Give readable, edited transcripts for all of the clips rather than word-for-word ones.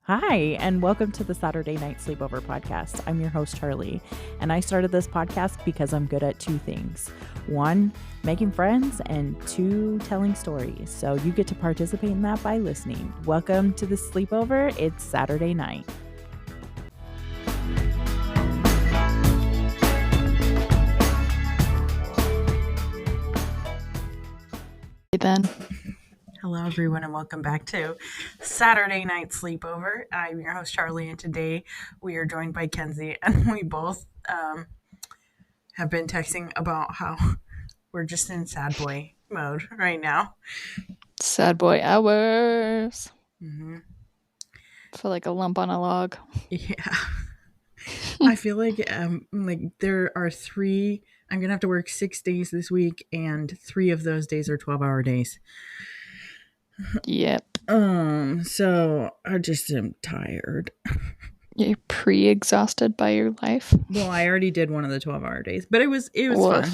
Hi, and welcome to the Saturday Night Sleepover podcast. I'm your host, Charli, and I started this podcast because I'm good at two things. One, making friends, and two, telling stories. So you get to participate in that by listening. Welcome to the sleepover. It's Saturday night. Then. Hello, everyone, and welcome back to Saturday Night Sleepover. I'm your host, Charli, and today we are joined by Kenzie, and we both have been texting about how we're just in sad boy mode right now. Sad boy hours. Mm-hmm. Feel like a lump on a log. Yeah. I feel like there are three. I'm gonna have to work 6 days this week, and 3 of those days are 12-hour days. Yep. So I just am tired. You're pre-exhausted by your life. Well, I already did one of the 12-hour days, but it was fun.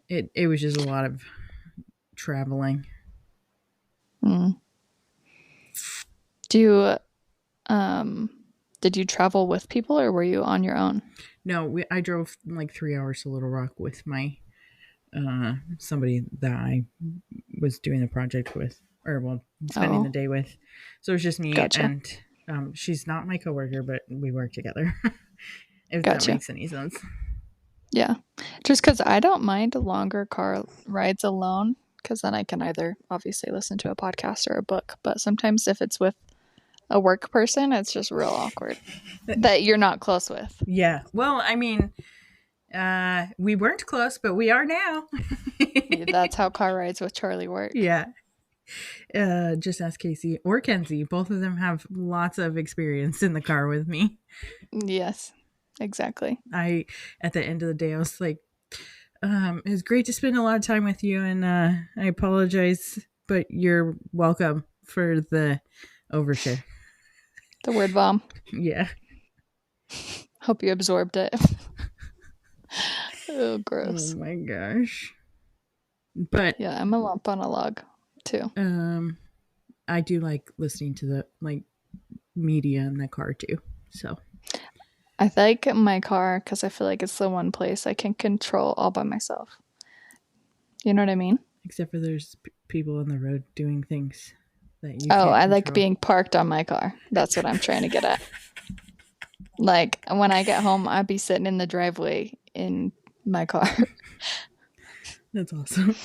It was just a lot of traveling. Did you travel with people or were you on your own? No, I drove like 3 hours to Little Rock with my somebody that I was doing the project with, or spending the day with. So it was just me. Gotcha. And she's not my coworker, but we work together. If that makes any sense. Yeah, just because I don't mind longer car rides alone, because then I can either obviously listen to a podcast or a book. But sometimes if it's with a work person, it's just real awkward that you're not close with. Yeah. Well, I mean, we weren't close, but we are now. That's how car rides with Charli work. Yeah. Just ask Casey or Kenzie. Both of them have lots of experience in the car with me. Yes, exactly. At the end of the day, I was like, it was great to spend a lot of time with you, and I apologize, but you're welcome for the overshare. The word bomb. Yeah. Hope you absorbed it. Oh, gross. Oh my gosh. But yeah, I'm a lump on a log too. I do like listening to the media in the car too. So I like my car because I feel like it's the one place I can control all by myself. You know what I mean? Except for there's people on the road doing things that you can't control. Like being parked on my car. That's what I'm trying to get at. Like when I get home, I'd be sitting in the driveway in my car. That's awesome.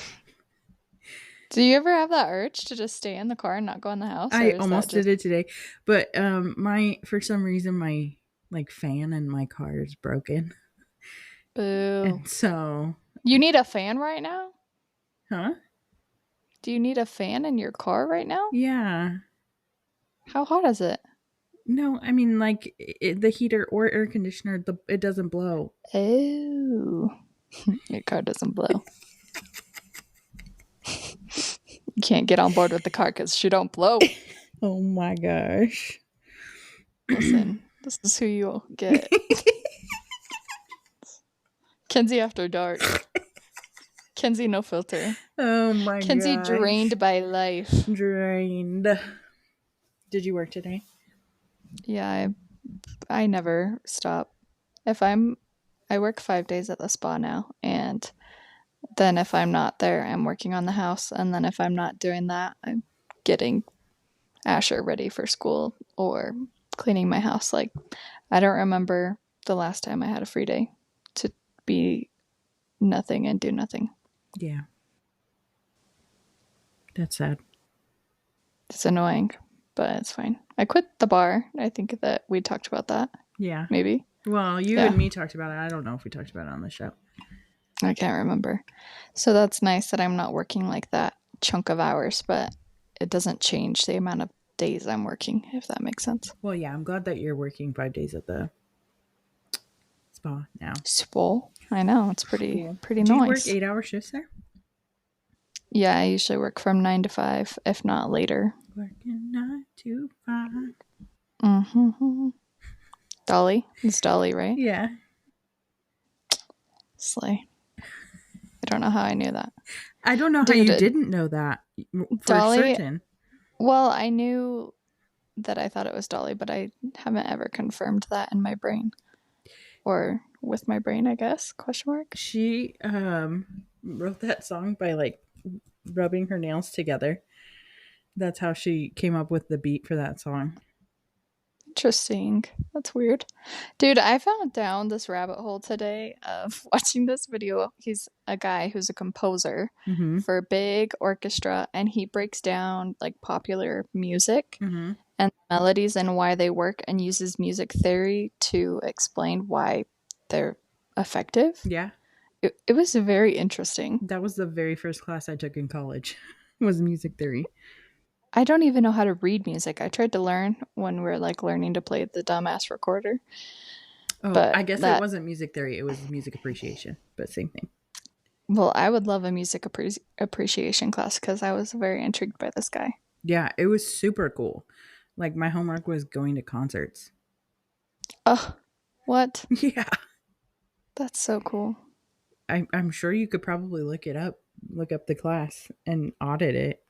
Do you ever have that urge to just stay in the car and not go in the house? I almost did it today, but for some reason my fan in my car is broken. Boo. And so you need a fan right now? Huh? Do you need a fan in your car right now? Yeah. How hot is it? No, I mean the heater or air conditioner, it doesn't blow. Oh. Your car doesn't blow. You can't get on board with the car because she don't blow. Oh my gosh. Listen, this is who you'll get. Kenzie after dark. Kenzie no filter. Oh my god. Kenzie drained by life. Drained. Did you work today? Yeah, I never stop. I work 5 days at the spa now, and then if I'm not there, I'm working on the house, and then if I'm not doing that, I'm getting Asher ready for school or cleaning my house. Like, I don't remember the last time I had a free day to be nothing and do nothing. Yeah. That's sad. It's annoying, but it's fine. I quit the bar. I think that we talked about that. Yeah. Maybe. Well, you and me talked about it. I don't know if we talked about it on the show. I can't remember. So that's nice that I'm not working like that chunk of hours, but it doesn't change the amount of days I'm working, if that makes sense. Well, yeah, I'm glad that you're working 5 days at the spa now. Spa? I know, it's pretty nice. Do you work 8-hour shifts there? Yeah, I usually work from 9 to 5, if not later. Working 9 to 5. Mm-hmm. Dolly? It's Dolly, right? Yeah. Slay. I don't know how I knew that. I don't know how you didn't know that for Dolly, certain. Well, I knew that I thought it was Dolly, but I haven't ever confirmed that in my brain. Or with my brain, I guess, question mark. She wrote that song by like rubbing her nails together. That's how she came up with the beat for that song. Interesting. That's weird. Dude, I found down this rabbit hole today of watching this video. He's a guy who's a composer for a big orchestra, and he breaks down like popular music and melodies and why they work, and uses music theory to explain why they're effective. Yeah. It was very interesting. That was the very first class I took in college, was music theory. I don't even know how to read music. I tried to learn when we were like learning to play the dumbass recorder. Oh, but I guess it wasn't music theory. It was music appreciation, but same thing. Well, I would love a music appreciation class because I was very intrigued by this guy. Yeah, it was super cool. Like my homework was going to concerts. Oh, what? Yeah. That's so cool. I'm sure you could probably look up the class and audit it.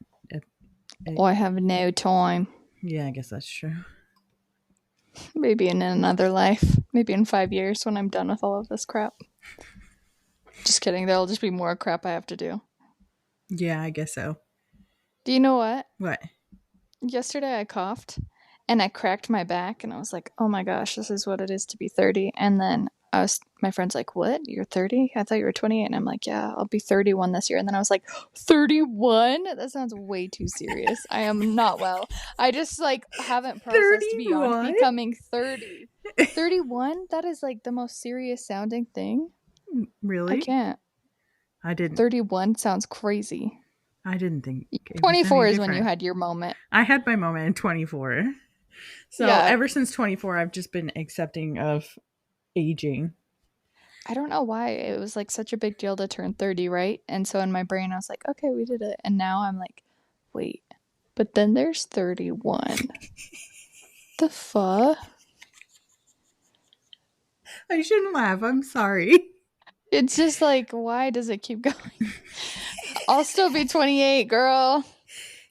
Oh, I have no time. Yeah, I guess that's true. Maybe in another life. Maybe in 5 years when I'm done with all of this crap. Just kidding. There'll just be more crap I have to do. Yeah, I guess so. Do you know what? What? Yesterday I coughed and I cracked my back and I was like, oh my gosh, this is what it is to be 30. And then my friend's like, what? You're 30? I thought you were 28. And I'm like, yeah, I'll be 31 this year. And then I was like, 31? That sounds way too serious. I am not well. I just like haven't processed 31? Beyond becoming 30. 31? That is like the most serious sounding thing. Really? I can't. I didn't. 31 sounds crazy. I didn't think. 24 is when you had your moment. I had my moment in 24. So yeah. Ever since 24, I've just been accepting of aging. I don't know why. It was like such a big deal to turn 30, right? And so in my brain, I was like, okay, we did it. And now I'm like, wait, but then there's 31. The fuck? I shouldn't laugh. I'm sorry. It's just like, why does it keep going? I'll still be 28, girl.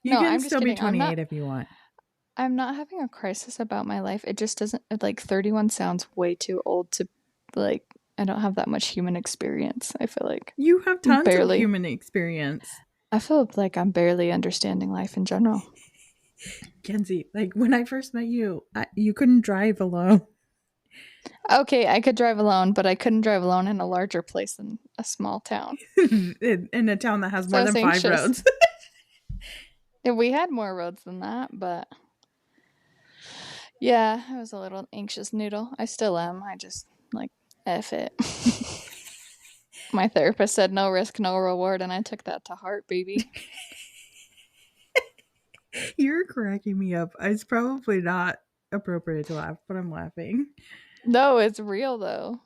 You can still be 28 if you want. I'm not having a crisis about my life. It just doesn't, like, 31 sounds way too old to, like, I don't have that much human experience, I feel like. You have tons of human experience. I feel like I'm barely understanding life in general. Kenzie, like, when I first met you, you couldn't drive alone. Okay, I could drive alone, but I couldn't drive alone in a larger place than a small town. in a town that has more than 5 roads. We had more roads than that, but yeah, I was a little anxious noodle. I still am. I just, like, F it. My therapist said no risk, no reward, and I took that to heart, baby. You're cracking me up. It's probably not appropriate to laugh, but I'm laughing. No, it's real though.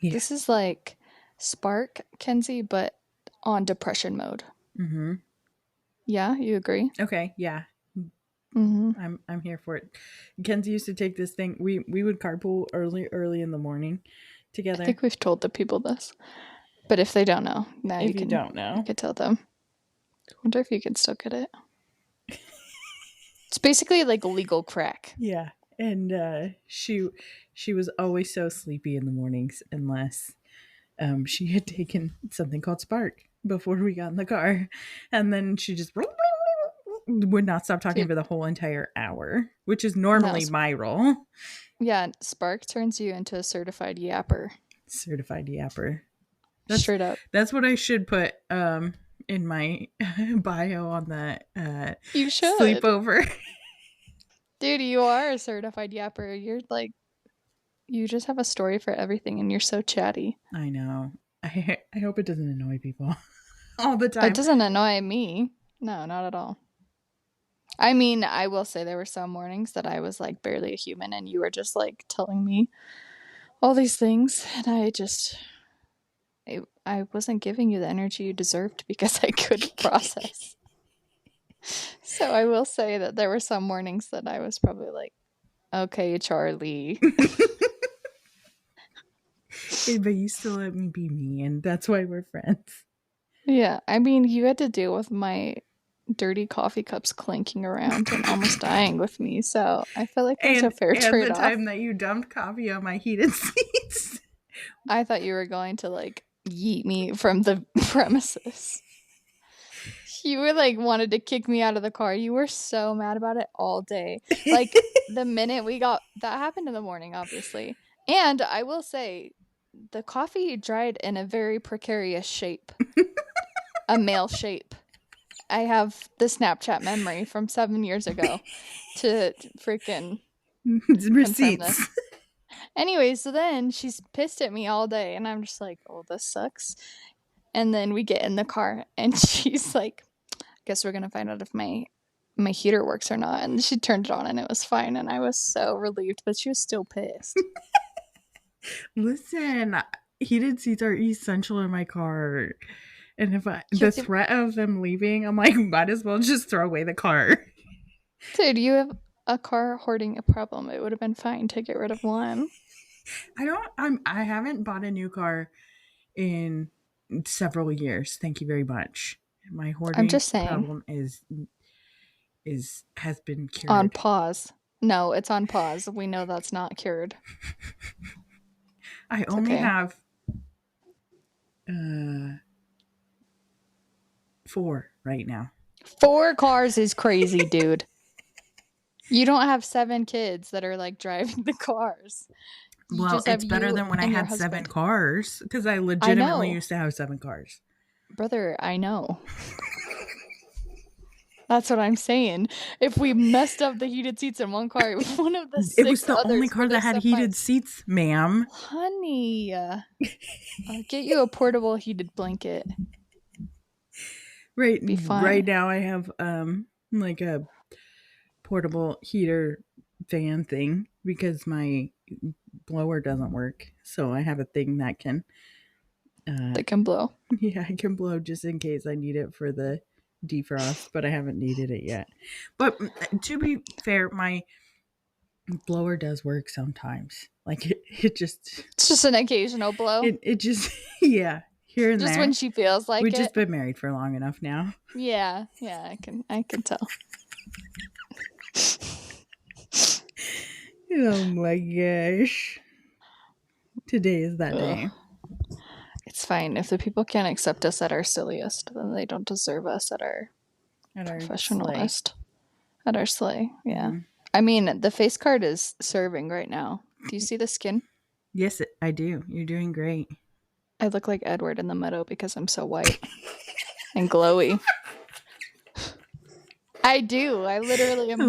Yeah. This is like Spark, Kenzie, but on depression mode. Mm-hmm. Yeah, you agree? Okay, yeah. Mm-hmm. I'm here for it. Kenzie used to take this thing. We would carpool early in the morning together. I think we've told the people this, but if they don't know, now if you don't know, you could tell them. I wonder if you can still get it. It's basically like legal crack. Yeah. And she was always so sleepy in the mornings unless she had taken something called Spark before we got in the car. And then she just would not stop talking for the whole entire hour, which is normally my role. Yeah, Spark turns you into a certified yapper. Certified yapper. Straight up. That's what I should put in my bio on the you should. sleepover. Dude, you are a certified yapper. You're like, you just have a story for everything and you're so chatty. I know. I hope it doesn't annoy people all the time. It doesn't annoy me. No, not at all. I mean, I will say there were some mornings that I was like barely a human and you were just like telling me all these things and I wasn't giving you the energy you deserved because I couldn't process. So I will say that there were some mornings that I was probably like, okay, Charli. Hey, but you still let me be me, and that's why we're friends. Yeah, I mean, you had to deal with my dirty coffee cups clinking around and almost dying with me. So I feel like it was a fair and trade-off. the time that you dumped coffee on my heated seats. I thought you were going to like yeet me from the premises. You were like wanted to kick me out of the car. You were so mad about it all day. Like the minute we got that happened in the morning, obviously. And I will say the coffee dried in a very precarious shape. A male shape. I have the Snapchat memory from 7 years ago to freaking receipts. Anyway, so then she's pissed at me all day, and I'm just like, oh, this sucks. And then we get in the car, and she's like, I guess we're gonna find out if my heater works or not. And she turned it on, and it was fine, and I was so relieved, but she was still pissed. Listen, heated seats are essential in my car. And if the threat of them leaving, I'm like, might as well just throw away the car. Dude, you have a car hoarding a problem. It would have been fine to get rid of one. I haven't bought a new car in several years. Thank you very much. My hoarding problem has been cured. On pause. No, it's on pause. We know that's not cured. I only have 4 right now. 4 cars is crazy, dude. You don't have 7 kids that are like driving the cars. Well, it's better than when I had 7 cars, because I legitimately used to have 7 cars. Brother, I know. That's what I'm saying. If we messed up the heated seats in one car, one of the 6 it was the only car that had heated seats, ma'am. Honey, I'll get you a portable heated blanket. Right now I have like a portable heater fan thing because my blower doesn't work. So I have a thing that can blow. Yeah, I can blow just in case I need it for the defrost, but I haven't needed it yet. But to be fair, my blower does work sometimes. Like it's just an occasional blow. It just here and just there. When she feels like We've just been married for long enough now. Yeah, I can tell. Oh my gosh. Today is that day. It's fine. If the people can't accept us at our silliest, then they don't deserve us at our professionalist. At our slay, yeah. Mm-hmm. I mean, the face card is serving right now. Do you see the skin? Yes, I do. You're doing great. I look like Edward in the meadow because I'm so white and glowy. I do. I literally am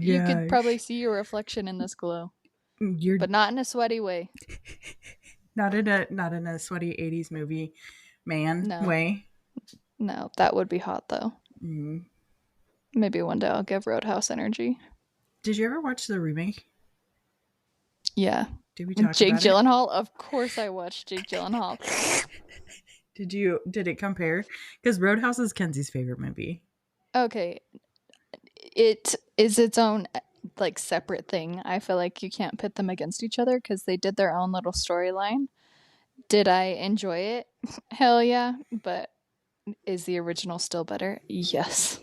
you could probably see your reflection in this glow. But not in a sweaty way. Not in a sweaty 80s movie way. No, that would be hot though. Mm. Maybe one day I'll give Roadhouse energy. Did you ever watch the remake? Yeah. Did we talk Jake about Gyllenhaal? Of course I watched Jake Gyllenhaal. Did it compare? Because Roadhouse is Kenzie's favorite movie. Okay. It is its own like separate thing. I feel like you can't pit them against each other because they did their own little storyline. Did I enjoy it? Hell yeah. But is the original still better? Yes.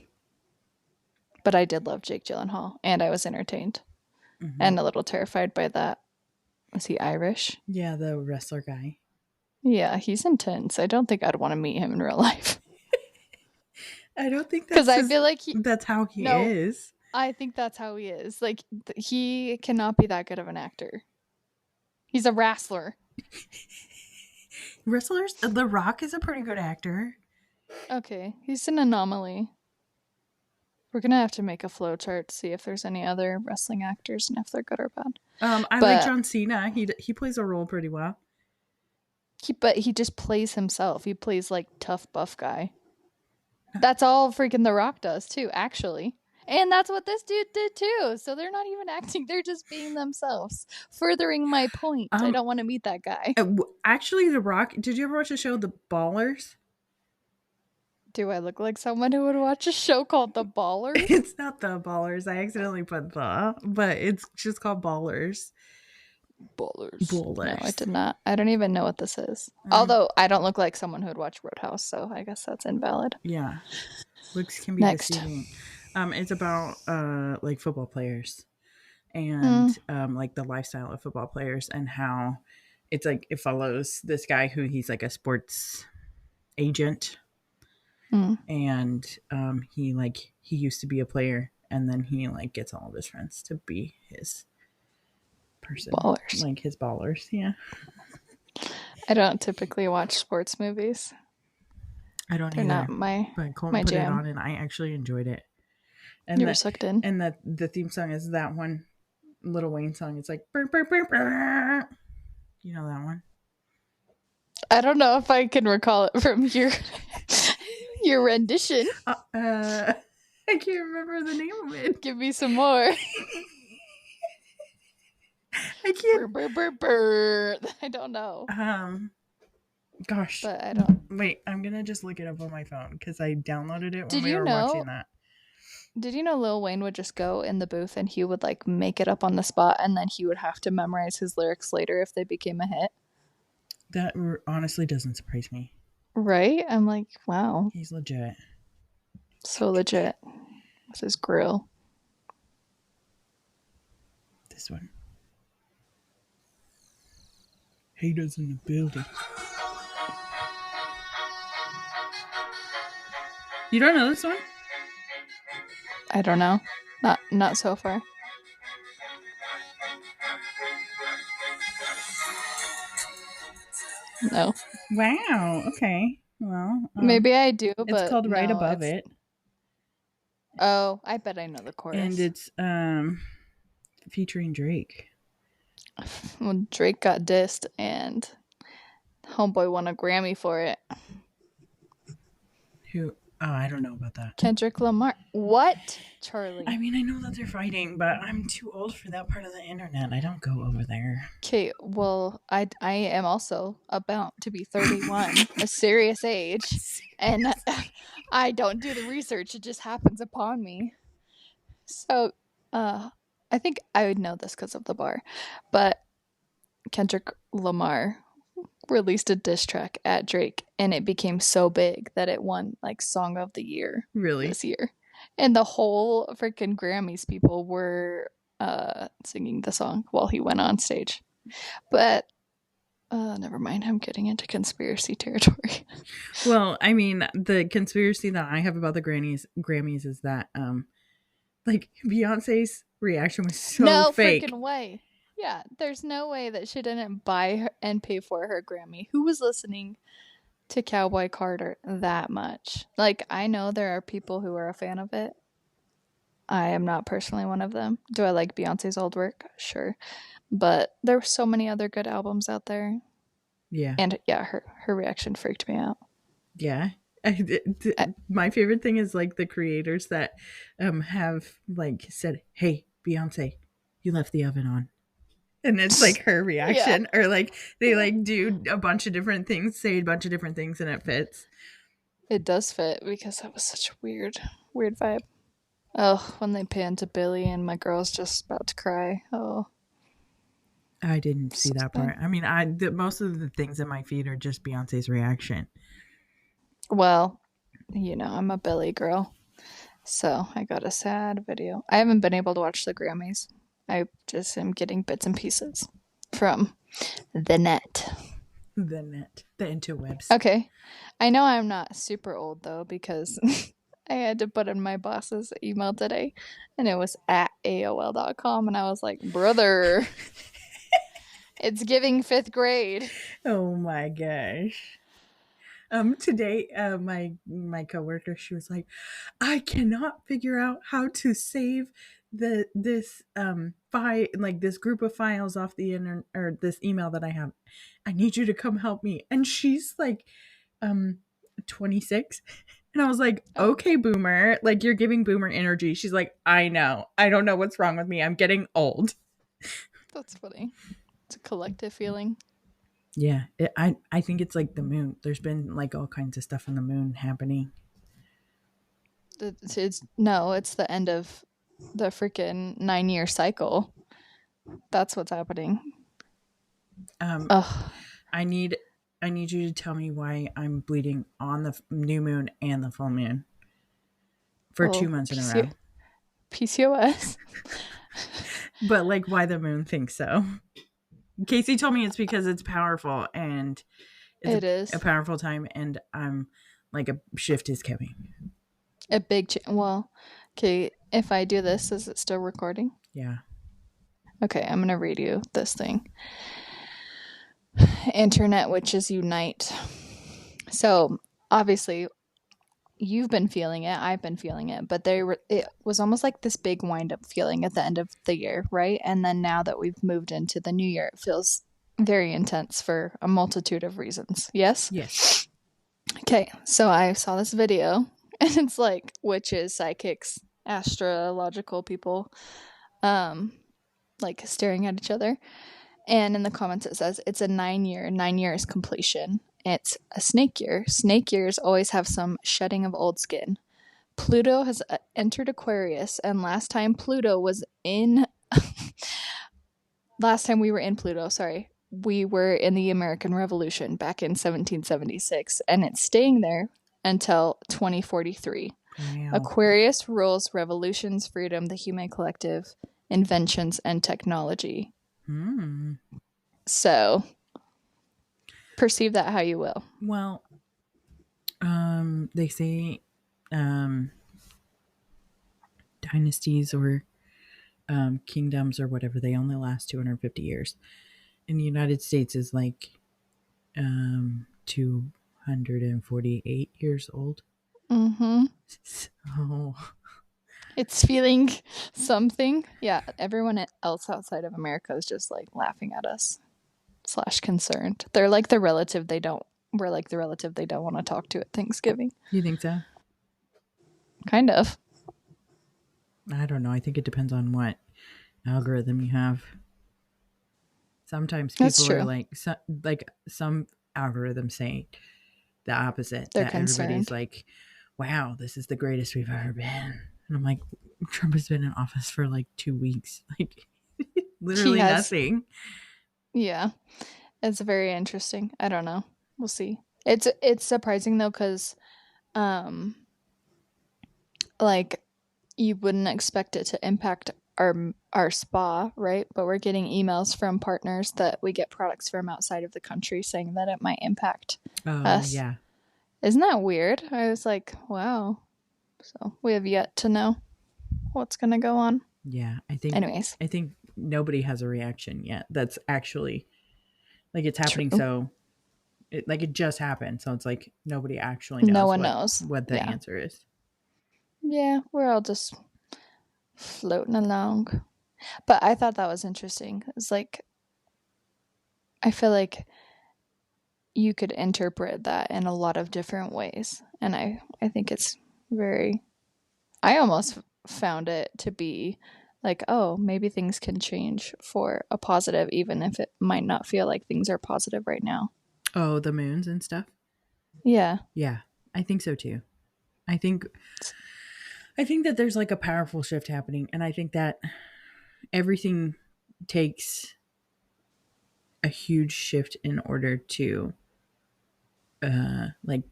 But I did love Jake Gyllenhaal, and I was entertained. Mm-hmm. And a little terrified by that. Was he Irish? Yeah, the wrestler guy. Yeah, he's intense. I don't think I'd want to meet him in real life. I don't think that's because I feel like that's how he is. I think that's how he is. Like he cannot be that good of an actor. He's a wrestler. Wrestlers. The Rock is a pretty good actor. Okay, he's an anomaly. We're gonna have to make a flow chart to see if there's any other wrestling actors and if they're good or bad. I like John Cena. He plays a role pretty well. But he just plays himself. He plays like tough buff guy. That's all freaking The Rock does too, actually. And that's what this dude did too. So they're not even acting. They're just being themselves. Furthering my point. I don't want to meet that guy. Actually, The Rock, did you ever watch the show The Ballers? Do I look like someone who would watch a show called The Ballers? It's not The Ballers. I accidentally put but it's just called Ballers. Ballers. No, I Ballers. did not. I don't even know what this is. Although I don't look like someone who would watch Roadhouse, so I guess that's invalid. Yeah. Looks can be Next. deceiving. It's about like football players and like the lifestyle of football players and how it's like it follows this guy who he's like a sports agent and he used to be a player and then he like gets all of his friends to be his person. Ballers. Like his ballers, yeah. I don't typically watch sports movies. I don't They're either. Not my but Colton put jam. it on and I actually enjoyed it. And you were sucked in. And the theme song is that one Lil Wayne song. It's like burr, burr, burr, burr. You know that one? I don't know if I can recall it from your rendition. I can't remember the name of it. Give me some more. I can't. Burr, burr, burr, burr. I don't know. Gosh. But I don't. Wait, I'm gonna just look it up on my phone because I downloaded it when we were watching that. Did you know Lil Wayne would just go in the booth and he would like make it up on the spot and then he would have to memorize his lyrics later if they became a hit? That honestly doesn't surprise me. Right? I'm like, wow. He's legit. So legit. With his grill. This one. Haters in the building. You don't know this one? I don't know. Not so far. No. Wow. Okay. Well, maybe I do, but it's called Right Above It. Oh, I bet I know the chorus. And it's featuring Drake. Well, Drake got dissed and Homeboy won a Grammy for it. Who? Oh, I don't know about that. Kendrick Lamar. What? Charli. I mean, I know that they're fighting, but I'm too old for that part of the internet. I don't go over there. Okay, well, I am also about to be 31, a serious age, and I don't do the research. It just happens upon me. So, I think I would know this because of the bar, but Kendrick Lamar released a diss track at Drake and it became so big that it won like Song of the Year this year. And the whole freaking Grammys people were singing the song while he went on stage. But never mind, I'm getting into conspiracy territory. Well, I mean, the conspiracy that I have about the Grammys is that like Beyonce's reaction was so fake. No freaking way. Yeah, there's no way that she didn't buy her and pay for her Grammy. Who was listening to Cowboy Carter that much? Like, I know there are people who are a fan of it. I am not personally one of them. Do I like Beyonce's old work? Sure. But there were so many other good albums out there. Yeah. And yeah, her reaction freaked me out. Yeah. My favorite thing is like the creators that have like said, "Hey, Beyonce, you left the oven on." And it's like her reaction, or like they like do a bunch of different things, say a bunch of different things, and it fits. It does fit because that was such a weird vibe. Oh, when they pan to Billy and my girl's just about to cry. Oh, I didn't see that part. I mean, most of the things in my feed are just Beyonce's reaction. Well, you know, I'm a Billy girl, so I got a sad video. I haven't been able to watch the Grammys. I just am getting bits and pieces from the net. The interwebs. Okay. I know I'm not super old, though, because I had to put in my boss's email today, and it was at AOL.com, and I was like, brother, it's giving 5th grade. Oh, my gosh. Today, my coworker, she was like, I cannot figure out how to save this file, like this group of files off the internet, or this email that I have. I need you to come help me. And she's like 26. And I was like, okay, boomer, like you're giving boomer energy. She's like, I know. I don't know what's wrong with me. I'm getting old. That's funny. It's a collective feeling. Yeah, I think it's like the moon. There's been like all kinds of stuff on the moon happening. It's the end of the freaking 9-year cycle. That's what's happening. Um, Ugh. I need you to tell me why I'm bleeding on the new moon and the full moon for Oh, 2 months in a row. PCOS. But like, why the moon thinks so? Casey told me it's because it's powerful and it's It a is powerful time, and I'm like a shift is coming. a big well, okay, if I do this, is it still recording? Yeah. Okay, I'm gonna read you this thing. Internet witches unite. So obviously you've been feeling it, I've been feeling it, but it was almost like this big wind up feeling at the end of the year, right? And then now that we've moved into the new year, it feels very intense for a multitude of reasons. Yes? Yes. Okay, so I saw this video and it's like witches, psychics, astrological people like staring at each other. And in the comments it says it's a 9 years completion. It's a snake year. Snake years always have some shedding of old skin. Pluto has entered Aquarius, and last time we were in Pluto, we were in the American Revolution back in 1776, and it's staying there until 2043. Wow. Aquarius rules revolutions, freedom, the human collective, inventions, and technology. So, perceive that how you will. Well, they say dynasties or kingdoms or whatever, they only last 250 years. In the United States is like 248 years old. Mm-hmm. So It's feeling something. Yeah, everyone else outside of America is just like laughing at us / concerned. They're like the relative they don't. We're like the relative they don't want to talk to at Thanksgiving. you think so? Kind of. I don't know. I think it depends on what algorithm you have. Sometimes That's people are true. like some algorithms say the opposite. They're That concerned. everybody's like, wow, this is the greatest we've ever been. And I'm like, Trump has been in office for like 2 weeks. Like, literally nothing. Yeah. It's very interesting. I don't know. We'll see. It's surprising though, because like you wouldn't expect it to impact our spa, right? But we're getting emails from partners that we get products from outside of the country saying that it might impact us. Yeah. Isn't that weird? I was like, wow. So we have yet to know what's gonna go on. Yeah, I think nobody has a reaction yet. That's actually like it's happening. True. So it just happened. So it's like nobody actually knows. No one knows what the answer is. Yeah, we're all just floating along. But I thought that was interesting. It's like, I feel like you could interpret that in a lot of different ways. And I think it's I almost found it to be like, oh, maybe things can change for a positive, even if it might not feel like things are positive right now. Oh, the moons and stuff? Yeah. Yeah, I think so too. I think that there's like a powerful shift happening, and I think that everything takes a huge shift in order to like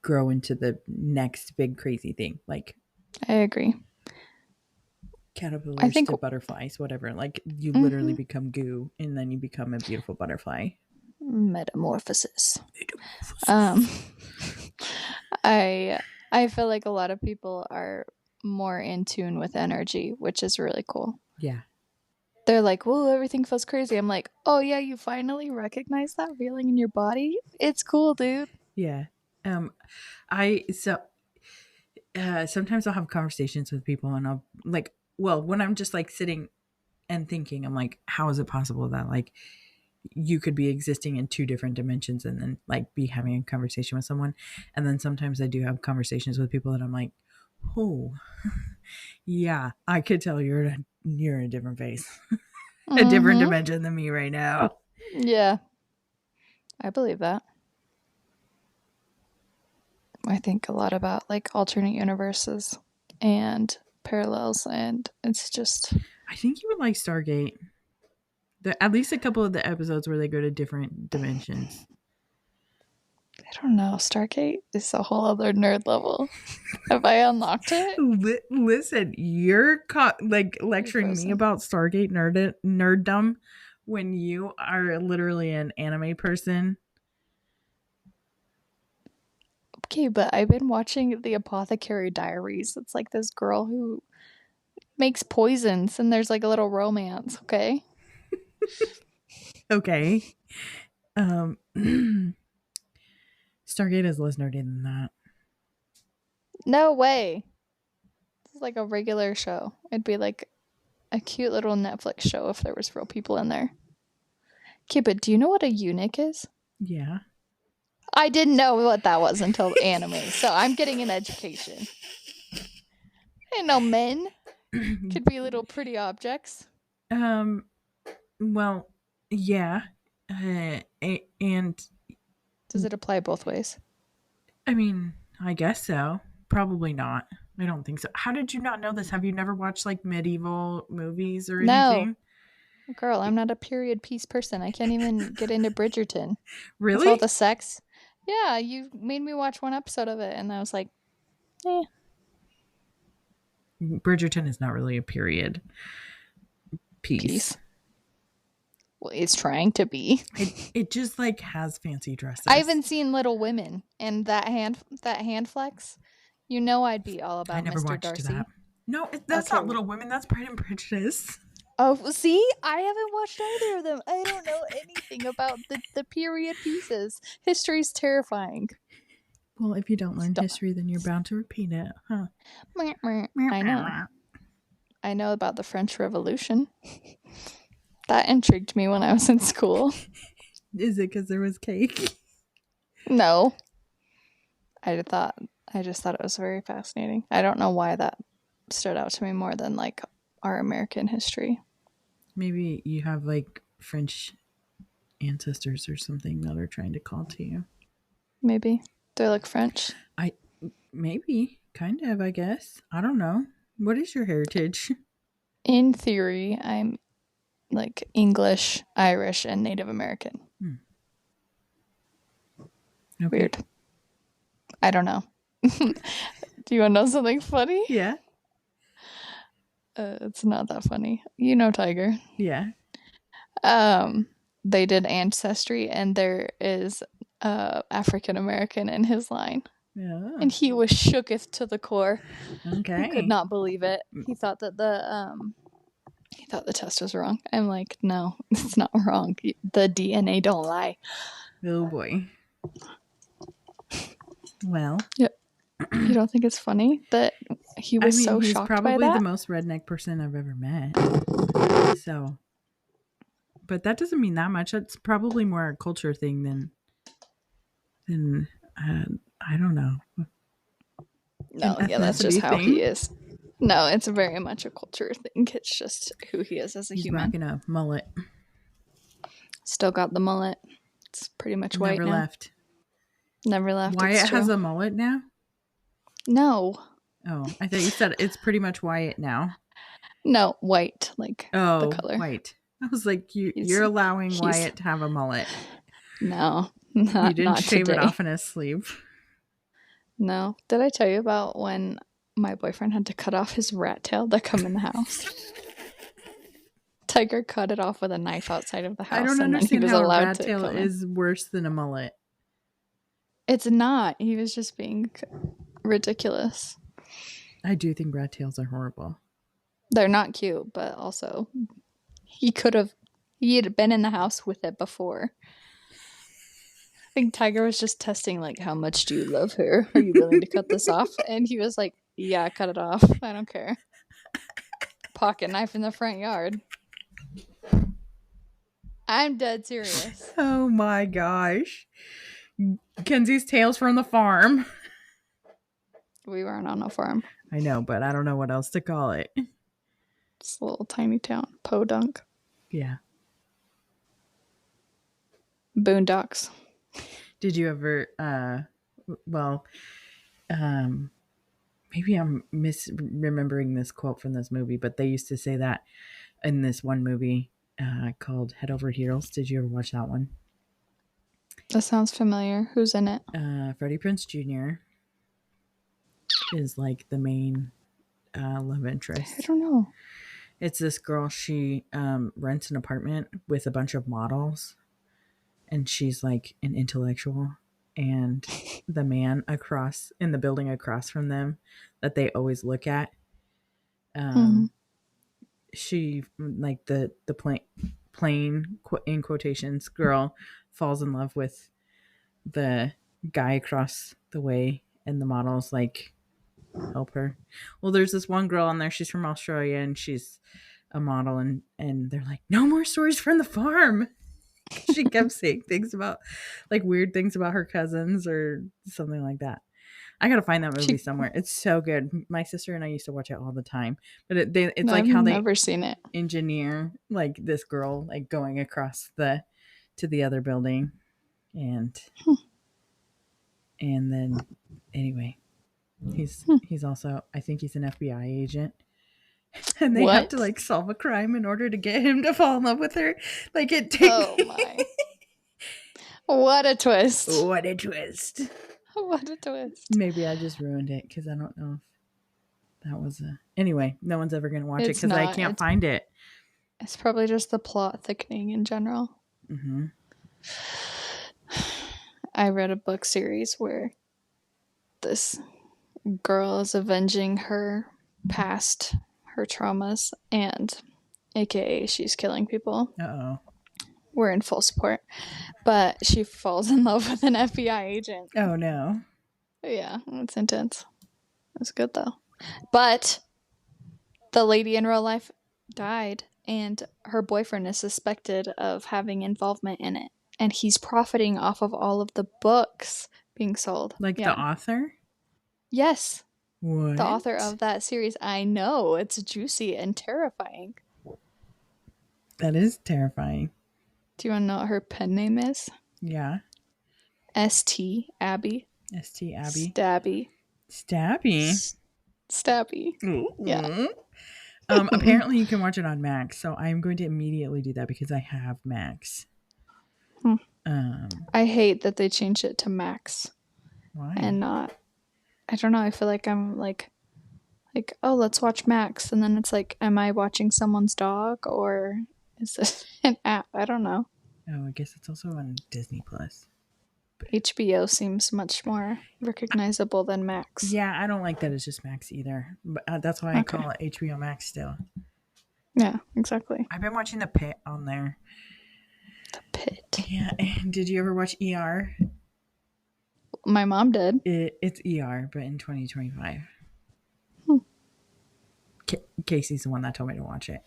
grow into the next big crazy thing. Like, I agree. Caterpillars to butterflies, whatever. Like you literally become goo and then you become a beautiful butterfly. Metamorphosis. I feel like a lot of people are more in tune with energy, which is really cool. Yeah. They're like, whoa, everything feels crazy. I'm like, oh yeah, you finally recognize that feeling in your body? It's cool, dude. Yeah. Sometimes I'll have conversations with people and I'll like, well, when I'm just like sitting and thinking, I'm like, how is it possible that like you could be existing in 2 different dimensions and then like be having a conversation with someone? And then sometimes I do have conversations with people that I'm like, oh, yeah, I could tell you're in a different phase, a different dimension than me right now. Yeah, I believe that. I think a lot about like alternate universes and parallels, and it's just. I think you would like Stargate. At least a couple of the episodes where they go to different dimensions. I don't know. Stargate is a whole other nerd level. Have I unlocked it? Listen, you're lecturing me about Stargate nerddom when you are literally an anime person. Okay, but I've been watching The Apothecary Diaries. It's like this girl who makes poisons and there's like a little romance, okay? Okay. Stargate is less nerdy than that. No way. This is like a regular show. It'd be like a cute little Netflix show if there was real people in there. Okay, but do you know what a eunuch is? Yeah. I didn't know what that was until anime, so I'm getting an education. I didn't know men could be little pretty objects. Well, yeah. And does it apply both ways? I mean, I guess so. Probably not. I don't think so. How did you not know this? Have you never watched like medieval movies or anything? No. Girl, I'm not a period piece person. I can't even get into Bridgerton. Really? With all the sex. Yeah, you made me watch one episode of it, and I was like, eh. Bridgerton is not really a period piece. Well, it's trying to be. It just like has fancy dresses. I haven't seen Little Women, and that hand flex. You know I'd be all about Mr. Darcy. That. No, that's not Little Women. That's Pride and Prejudice. Oh, see? I haven't watched either of them. I don't know anything about the period pieces. History's terrifying. Well, if you don't learn history, then you're bound to repeat it, huh? I know. I know about the French Revolution. That intrigued me when I was in school. Is it because there was cake? No. I just thought it was very fascinating. I don't know why that stood out to me more than like our American history. Maybe you have like French ancestors or something that are trying to call to you. Maybe. Do I look French? Maybe. Kind of, I guess. I don't know. What is your heritage? In theory, I'm like English, Irish, and Native American. Okay. Weird. I don't know. Do you want to know something funny? Yeah. It's not that funny. You know Tiger. Yeah. They did Ancestry, and there is African American in his line. Yeah. And he was shooketh to the core. Okay. He could not believe it. He thought that the test was wrong. I'm like, no, it's not wrong. The DNA don't lie. Oh boy. Well. Yep. You don't think it's funny that he was so shocked by that? He's probably the most redneck person I've ever met. So, but that doesn't mean that much. It's probably more a culture thing than I don't know. No, yeah, that's just how he is. No, it's very much a culture thing. It's just who he is as a human. He's rocking a mullet. Still got the mullet. It's pretty much white now. Never left. Wyatt has a mullet now? No. Oh, I thought you said it's pretty much Wyatt now. No, white, like the color. White. I was like, you're allowing Wyatt to have a mullet. No, you didn't shave it off in his sleeve. No. Did I tell you about when my boyfriend had to cut off his rat tail to come in the house? Tiger cut it off with a knife outside of the house. I don't understand how a rat tail is worse than a mullet. It's not. He was just being ridiculous. I do think rat tails are horrible. They're not cute, but also he had been in the house with it before. I think Tiger was just testing, like, how much do you love her? Are you willing to cut this off? And he was like, yeah, cut it off. I don't care. Pocket knife in the front yard. I'm dead serious. Oh my gosh. Kenzie's tales from the farm. We weren't on a farm. I know, but I don't know what else to call it. It's a little tiny town. Podunk. Yeah. Boondocks. Did you ever, maybe I'm misremembering this quote from this movie, but they used to say that in this one movie, called Head Over Heels. Did you ever watch that one? That sounds familiar. Who's in it? Freddie Prinze Jr. is like the main love interest. I don't know. It's this girl. She rents an apartment with a bunch of models, and she's like an intellectual. And the man across in the building across from them that they always look at, she like the plain in quotations girl falls in love with the guy across the way, and the models like help her. Well, there's this one girl on there. She's from Australia, and she's a model, and they're like, no more stories from the farm. She kept saying things about like weird things about her cousins or something like that. I gotta find that movie somewhere. It's so good. My sister and I used to watch it all the time. But it's like how they never seen it. Engineer like this girl like going across to the other building, and then anyway, he's also, I think he's an FBI agent. And they have to like solve a crime in order to get him to fall in love with her. Like it takes. Oh my! What a twist! What a twist! What a twist! Maybe I just ruined it because I don't know if that was a. Anyway, no one's ever gonna watch it because I can't find it. It's probably just the plot thickening in general. Mm-hmm. I read a book series where this girl is avenging her past, her traumas, and aka she's killing people. Uh-oh. We're in full support. But she falls in love with an FBI agent. Oh no. Yeah, it's intense. It's good though. But the lady in real life died, and her boyfriend is suspected of having involvement in it. And he's profiting off of all of the books being sold. Like the author? Yes. What? The author of that series. I know. It's juicy and terrifying. That is terrifying. Do you want to know what her pen name is? Yeah. St. Abby. St. Abby. Stabby. Stabby? Stabby. Ooh. Yeah. Apparently you can watch it on Max, so I'm going to immediately do that because I have Max. I hate that they changed it to Max. Why? And not, I don't know, I feel like I'm like, oh, let's watch Max, and then it's like, am I watching someone's dog, or is this an app? I don't know. Oh, I guess it's also on Disney Plus. HBO seems much more recognizable than Max. Yeah, I don't like that it's just Max either. But that's why I call it HBO Max still. Yeah, exactly. I've been watching The Pit on there. The Pit. Yeah, and did you ever watch ER? My mom did. It's ER, but in 2025. Casey's the one that told me to watch it.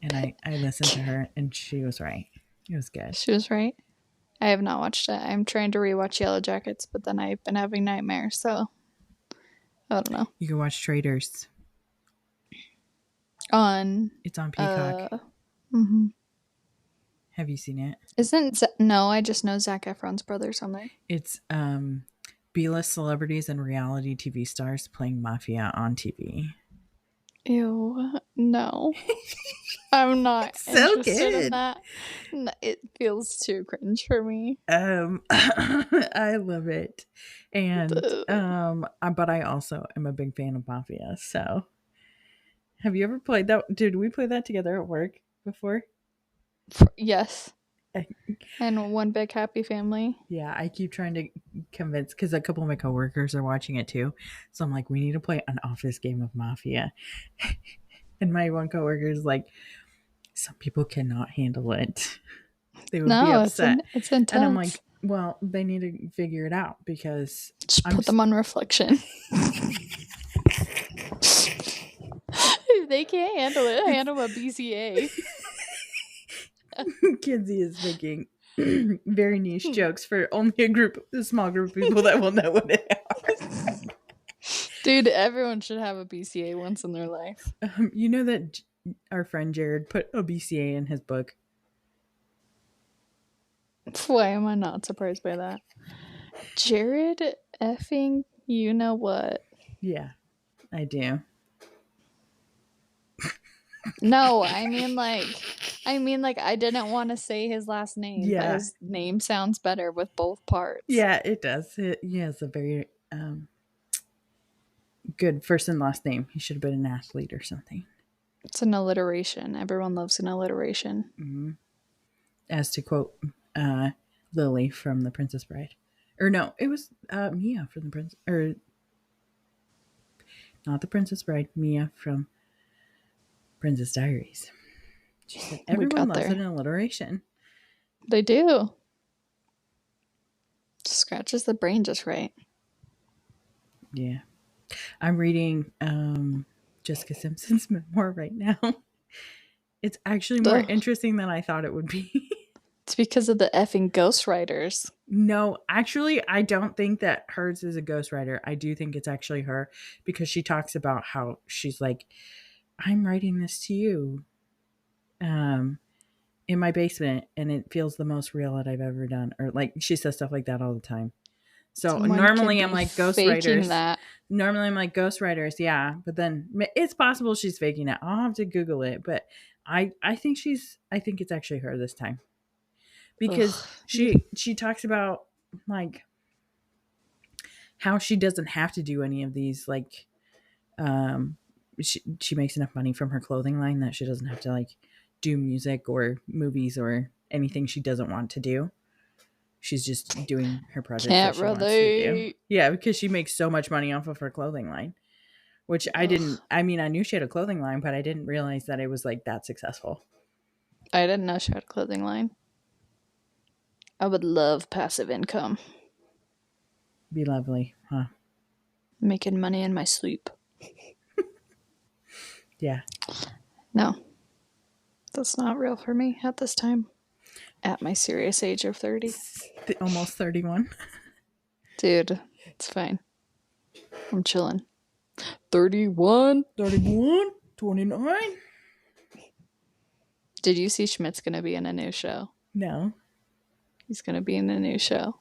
And I listened to her, and she was right. It was good. She was right. I have not watched it. I'm trying to rewatch Yellow Jackets, but then I've been having nightmares, so I don't know. You can watch Traitors. It's on Peacock. Have you seen it? No, I just know Zac Efron's brother's on there. It's B-list celebrities and reality TV stars playing mafia on TV. Ew, no. I'm not so interested good. in that. No, it feels too cringe for me. I love it. And but I also am a big fan of mafia, so have you ever played that? Did we play that together at work before? Yes. And One Big Happy Family. Yeah, I keep trying to convince, because a couple of my coworkers are watching it too. So I'm like, we need to play an office game of Mafia. And my one coworker is like, some people cannot handle it. They would be upset. It's intense. And I'm like, well, they need to figure it out, because just put them on reflection. If they can't handle it, handle a BCA. Kenzie is making very niche jokes for only a small group of people that will know what they are. Dude, everyone should have a BCA once in their life. You know that our friend Jared put a BCA in his book? Why am I not surprised by that? Jared effing you know what? Yeah, I do. No, I mean like I mean, like, I didn't want to say his last name, but Yeah. his name sounds better with both parts. Yeah, it does. He has a very good first and last name. He should have been an athlete or something. It's an alliteration. Everyone loves an alliteration. Mm-hmm. As to quote Lily from The Princess Bride. Or no, it was Mia from The Princess... Or not The Princess Bride. Mia from Princess Diaries. She said, everyone loves an alliteration. They do. Scratches the brain just right. Yeah. I'm reading Jessica Simpson's memoir right now. It's actually more interesting than I thought it would be. It's because of the effing ghostwriters. No, actually, I don't think that hers is a ghostwriter. I do think it's actually her because she talks about how she's like, I'm writing this to you in my basement and it feels the most real that I've ever done. Or like she says stuff like that all the time. So normally I'm like ghostwriters. Normally I'm like ghostwriters, yeah. But then it's possible she's faking it. I'll have to Google it. But I think it's actually her this time. Because she talks about like how she doesn't have to do any of these like she makes enough money from her clothing line that she doesn't have to like do music or movies or anything she doesn't want to do. She's just doing her projects that she wants to do. Yeah, because she makes so much money off of her clothing line. Which I didn't I knew she had a clothing line, but I didn't realize that it was like that successful. I didn't know she had a clothing line. I would love passive income. Be lovely, huh? Making money in my sleep. Yeah. No. That's not real for me at this time. At my serious age of 30. Almost 31. Dude, it's fine. I'm chilling. 31? 29? Did you see Schmidt's gonna be in a new show? No. He's gonna be in a new show.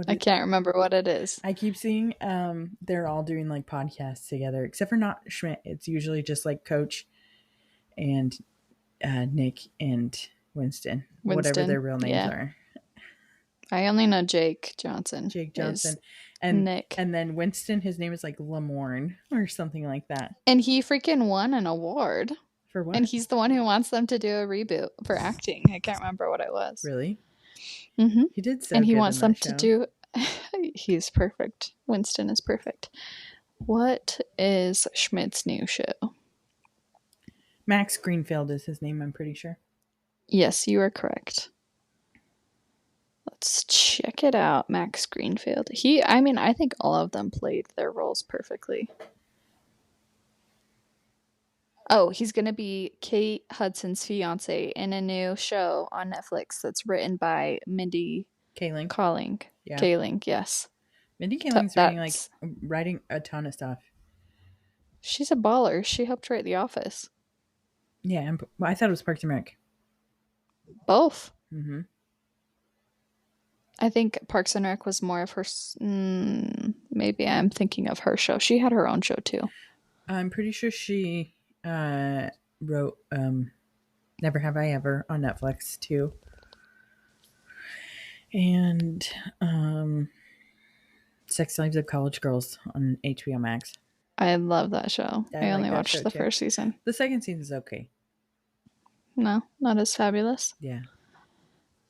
I can't remember what it is. I keep seeing they're all doing like podcasts together, except for not Schmidt. It's usually just like Coach and Nick and Winston, whatever their real names are. I only know Jake Johnson. And Nick. And then Winston, his name is like Lamorne or something like that. And he freaking won an award. For what? And he's the one who wants them to do a reboot for acting. I can't remember what it was. Really? Mm-hmm. He did so and he good wants in them that show. to do he's perfect. Winston is perfect. What is Schmidt's new show? Max Greenfield is his name, I'm pretty sure. Yes, you are correct. Let's check it out. Max Greenfield. I think all of them played their roles perfectly. Oh, he's going to be Kate Hudson's fiance in a new show on Netflix that's written by Mindy Kaling. Yeah. Kaling, yes. Mindy Kaling's writing a ton of stuff. She's a baller. She helped write The Office. Yeah, I thought it was Parks and Rec. Both. Mm-hmm. I think Parks and Rec was more of her... maybe I'm thinking of her show. She had her own show, too. I'm pretty sure she wrote Never Have I Ever on Netflix, too. And Sex Lives of College Girls on HBO Max. I love that show. I only watched the first season. The second season is okay. No, not as fabulous. Yeah.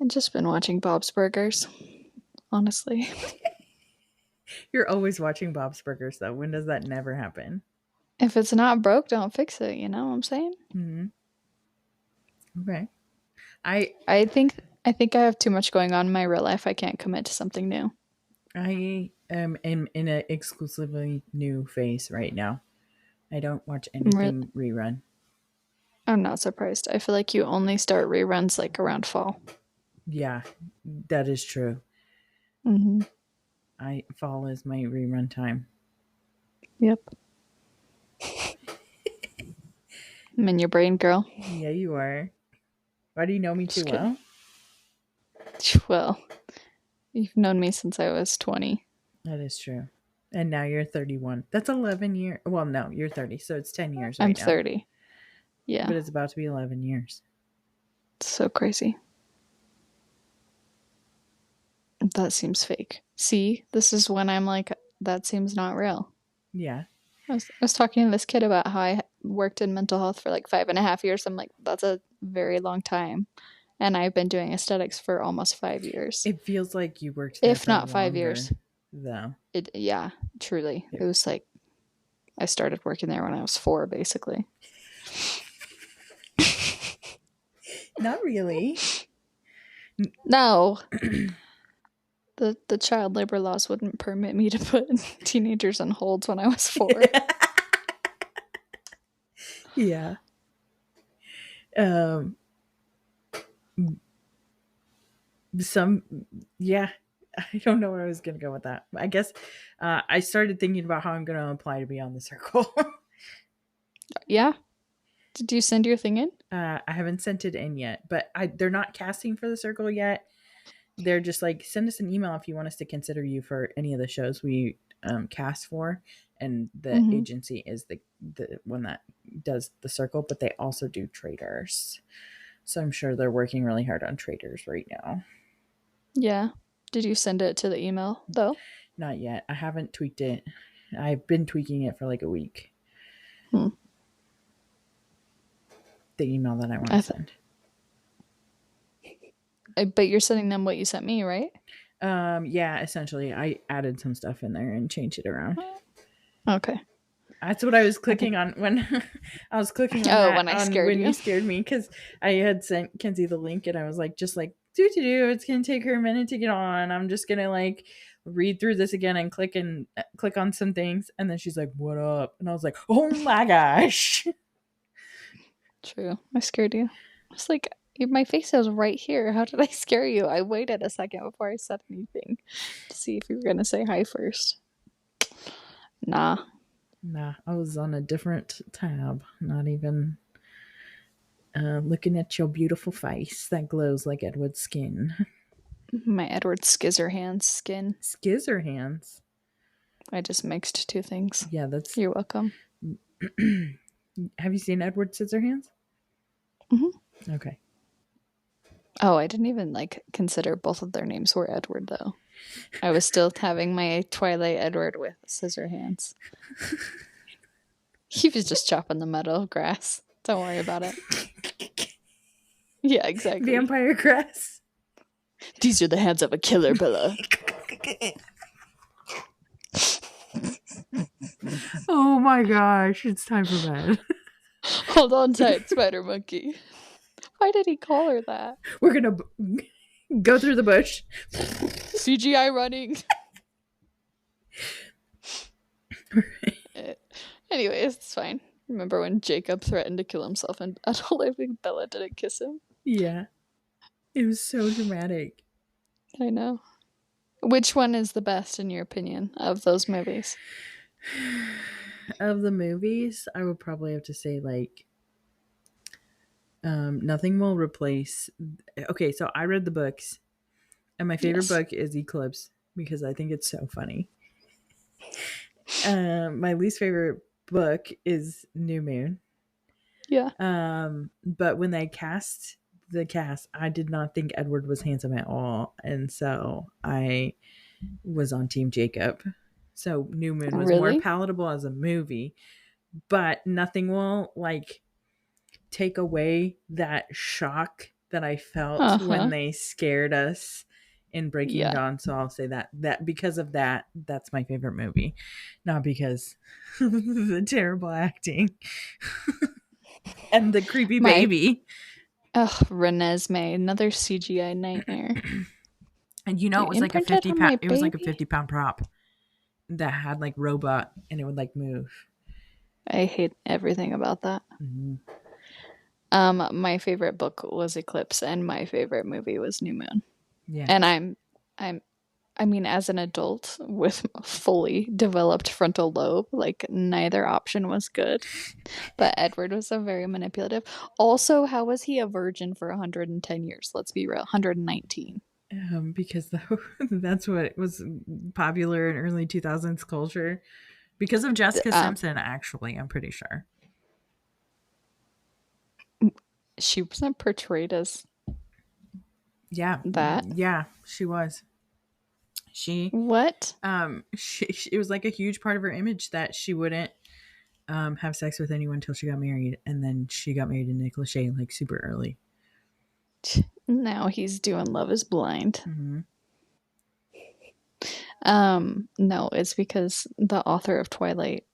I've just been watching Bob's Burgers, honestly. You're always watching Bob's Burgers, though. When does that never happen? If it's not broke, don't fix it. You know what I'm saying? Mm-hmm. Okay. I think I have too much going on in my real life. I can't commit to something new. I am in an exclusively new phase right now. I don't watch anything rerun. I'm not surprised. I feel like you only start reruns like around fall. Yeah, that is true. Mm-hmm. Fall is my rerun time. Yep. I'm in your brain, girl. Yeah, you are. Why do you know me too well? Well, you've known me since I was 20. That is true. And now you're 31. That's 11 years. Well, no, you're 30, so it's 10 years right now. I'm 30. Yeah. But it's about to be 11 years. It's so crazy. That seems fake. See, this is when I'm like, that seems not real. Yeah. I was talking to this kid about how I worked in mental health for like 5.5 years. I'm like, that's a very long time. And I've been doing aesthetics for almost 5 years. It feels like you worked there If for not longer, 5 years. though. Yeah, truly. It was like, I started working there when I was 4, basically. Not really. No. The child labor laws wouldn't permit me to put teenagers on holds when I was 4. Yeah. Yeah. I don't know where I was going to go with that. I guess I started thinking about how I'm going to apply to be on the circle. Yeah. Did you send your thing in? I haven't sent it in yet, but they're not casting for the circle yet. They're just like, send us an email if you want us to consider you for any of the shows we cast for. And the agency is the one that does the circle, but they also do traders. So I'm sure they're working really hard on traders right now. Yeah. Did you send it to the email, though? Not yet. I haven't tweaked it. I've been tweaking it for like a week. The email that I want to send. But you're sending them what you sent me, right? Yeah, essentially. I added some stuff in there and changed it around. Okay. That's what I was clicking on when I was clicking on that when I scared you scared me, because I had sent Kenzie the link and I was like, just like, do. It's gonna take her a minute to get on. I'm just gonna like read through this again and click on some things. And then she's like, what up? And I was like, oh my gosh. True. I scared you. I was like, my face is right here. How did I scare you? I waited a second before I said anything to see if you were gonna say hi first. Nah, I was on a different tab. Not even looking at your beautiful face that glows like Edward's skin. My Edward Scissorhands skin. Scissorhands? I just mixed two things. Yeah, that's... You're welcome. Have you seen Edward Scissorhands? Mm-hmm. Okay. Oh, I didn't even like consider both of their names were Edward, though. I was still having my Twilight Edward with Scissorhands. He was just chopping the meadow grass. Don't worry about it. Yeah, exactly. Vampire grass. These are the hands of a killer, Bella. Oh my gosh, it's time for bed. Hold on tight, Spider Monkey. Why did he call her that? We're gonna go through the bush. CGI running. Anyways, it's fine. Remember when Jacob threatened to kill himself and I think Bella didn't kiss him? Yeah. It was so dramatic. I know. Which one is the best in your opinion of those movies? Of the movies, I would probably have to say like nothing will replace... Okay, so I read the books and my favorite book is Eclipse because I think it's so funny. My least favorite book is New Moon. Yeah. But when they cast the cast, I did not think Edward was handsome at all, and so I was on Team Jacob. So New Moon was more palatable as a movie, but nothing will like take away that shock that I felt when they scared us in Breaking Dawn. So I'll say that because of that, that's my favorite movie, not because of the terrible acting and the creepy baby. Ugh, Renesmee, another CGI nightmare. And you know, it was like a 50-pound. It was like a 50-pound prop that had like robot, and it would like move. I hate everything about that. Mm-hmm. My favorite book was Eclipse, and my favorite movie was New Moon. Yeah, and I mean, as an adult with fully developed frontal lobe, like neither option was good. But Edward was very manipulative. Also, how was he a virgin for 110 years? Let's be real, 119. Because that's what was popular in early 2000s culture. Because of Jessica Simpson, actually, I'm pretty sure. she wasn't portrayed as Yeah. that. Yeah, she was. What? It was like a huge part of her image that she wouldn't have sex with anyone until she got married, and then she got married to Nick Lachey like super early. Now he's doing Love Is Blind. Mm-hmm. No, it's because the author of Twilight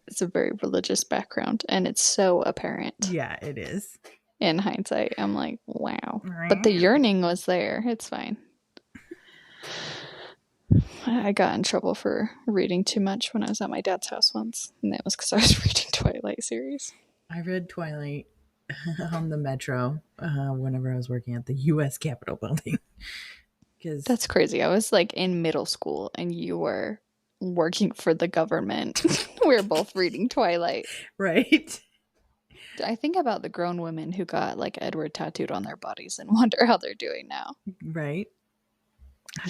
is a very religious background, and it's so apparent. Yeah, it is. In hindsight, I'm like, wow. But the yearning was there. It's fine. I got in trouble for reading too much when I was at my dad's house once, and that was because I was reading Twilight series. I read Twilight on the metro whenever I was working at the U.S. Capitol building. That's crazy. I was like in middle school, and you were working for the government. We were both reading Twilight. Right. I think about the grown women who got like Edward tattooed on their bodies and wonder how they're doing now. Right.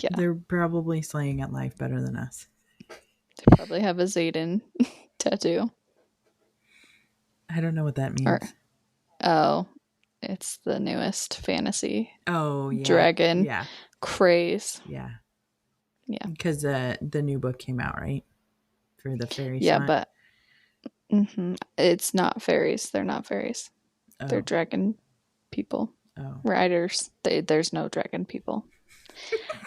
Yeah. They're probably slaying at life better than us. They probably have a Xaden tattoo. I don't know what that means. Oh, it's the newest fantasy. Oh, yeah. Dragon craze. Yeah. Yeah. Because the new book came out, right? For the fairy Yeah, slut. but it's not fairies. They're not fairies. Oh. They're dragon people. Oh. Riders. There's no dragon people.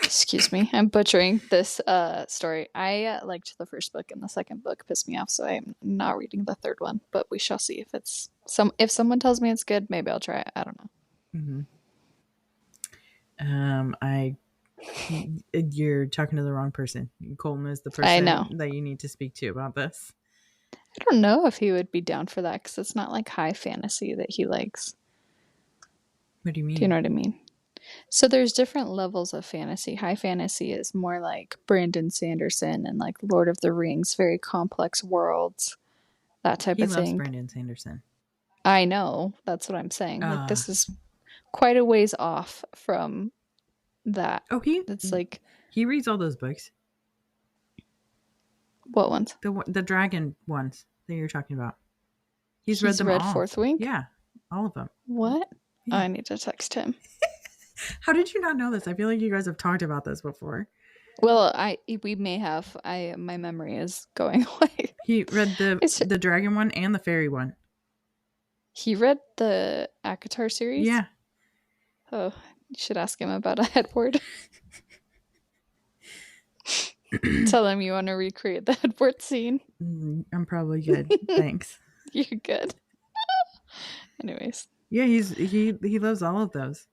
Excuse me. I'm butchering this story. I liked the first book, and the second book pissed me off, so I'm not reading the third one. But we shall see if it's if someone tells me it's good, maybe I'll try it. I don't know. You're talking to the wrong person. Colton is the person I know that you need to speak to about this. I don't know if he would be down for that because it's not like high fantasy that he likes. What do you mean? Do you know what I mean? So there's different levels of fantasy. High fantasy is more like Brandon Sanderson and like Lord of the Rings, very complex worlds, that type of thing. He loves Brandon Sanderson. I know. That's what I'm saying. Like this is quite a ways off from that. Oh, it's like he reads all those books. What ones? The dragon ones that you're talking about. He's read them all. Fourth Wing? Yeah, all of them. What? Yeah. I need to text him. How did you not know this? I feel like you guys have talked about this before. Well, we may have. My memory is going away. He read the dragon one and the fairy one. He read the ACOTAR series? Yeah. Oh, you should ask him about Edward. Tell him you want to recreate the Edward scene. I'm probably good. Thanks. You're good. Anyways. Yeah, he loves all of those.